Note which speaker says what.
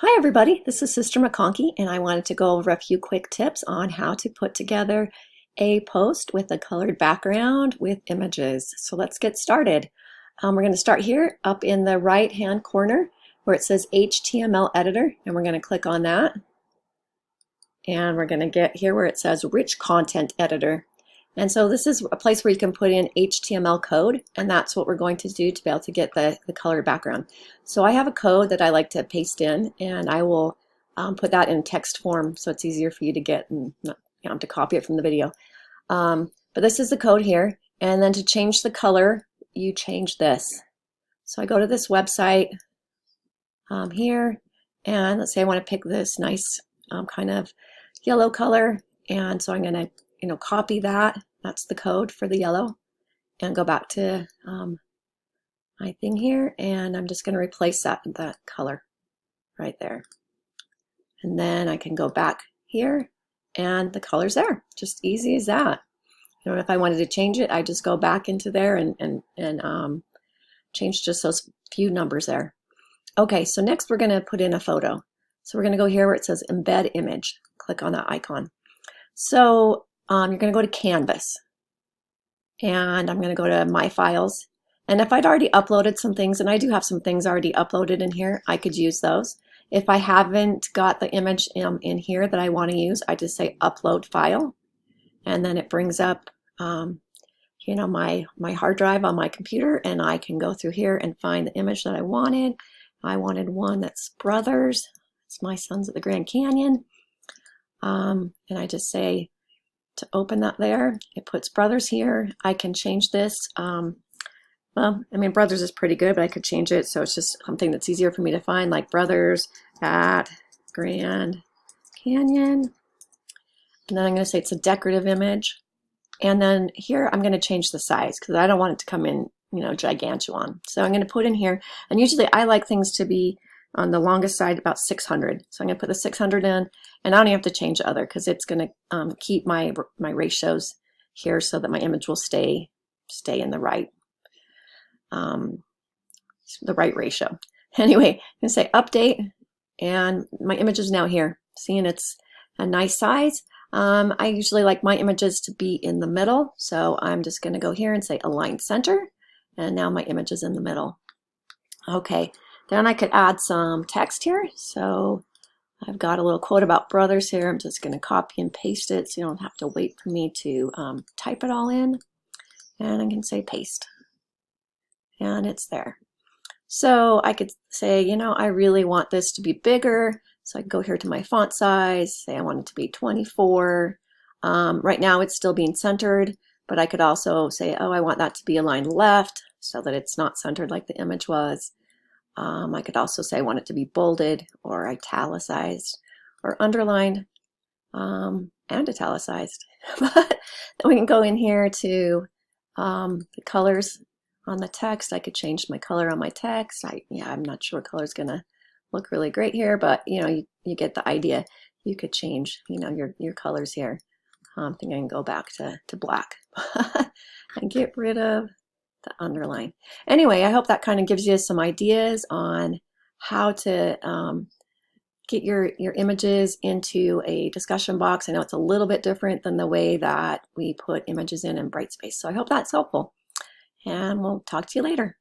Speaker 1: Hi everybody, this is Sister McConkey and I wanted to go over a few quick tips on how to put together a post with a colored background with images. So let's get started. We're going to start here up in the right hand corner where it says HTML editor, and we're going to click on that, and we're going to get here where it says rich content editor. And so this is a place where you can put in HTML code, and that's what we're going to do to be able to get the colored background. So I have a code that I like to paste in, and I will put that in text form so it's easier for you to get and not have to copy it from the video. But this is the code here, and then to change the color, you change this. So I go to this website here, and let's say I want to pick this nice kind of yellow color, and so I'm going to copy that. That's the code for the yellow, and go back to my thing here, and I'm just going to replace that color right there. And then I can go back here, and the color's there. Just easy as that. If I wanted to change it, I just go back into there and change just those few numbers there. Okay, so next we're going to put in a photo. So we're going to go here where it says embed image. Click on that icon. So you're going to go to Canvas, and I'm going to go to My Files. And if I'd already uploaded some things, and I do have some things already uploaded in here, I could use those. If I haven't got the image in here that I want to use, I just say Upload File, and then it brings up my hard drive on my computer, and I can go through here and find the image that I wanted. I wanted one that's Brothers. It's my sons at the Grand Canyon. And I just say to open that there. It puts Brothers here. I can change this. Well, I mean, Brothers is pretty good, but I could change it so it's just something that's easier for me to find, like Brothers at Grand Canyon. And then I'm going to say it's a decorative image. And then here I'm going to change the size because I don't want it to come in, gigantuan. So I'm going to put in here, and usually I like things to be on the longest side about 600. So I'm going to put the 600 in, and I don't even have to change the other because it's going to keep my ratios here so that my image will stay in the right ratio. Anyway, I'm going to say update, and my image is now here. Seeing it's a nice size. I usually like my images to be in the middle, so I'm just going to go here and say align center, and now my image is in the middle. Okay, then I could add some text here. So I've got a little quote about Brothers here. I'm just going to copy and paste it so you don't have to wait for me to type it all in, and I can say paste, and it's there. So I could say, I really want this to be bigger. So I can go here to my font size, say I want it to be 24. Right now it's still being centered, but I could also say, oh, I want that to be aligned left so that it's not centered like the image was. I could also say I want it to be bolded or italicized or underlined and italicized. But then we can go in here to the colors on the text. I could change my color on my text. I'm not sure what color is going to look really great here, but you get the idea. You could change your colors here. I think I can go back to black and get rid of the underline. Anyway, I hope that kind of gives you some ideas on how to get your images into a discussion box. I know it's a little bit different than the way that we put images in Brightspace. So I hope that's helpful, and we'll talk to you later.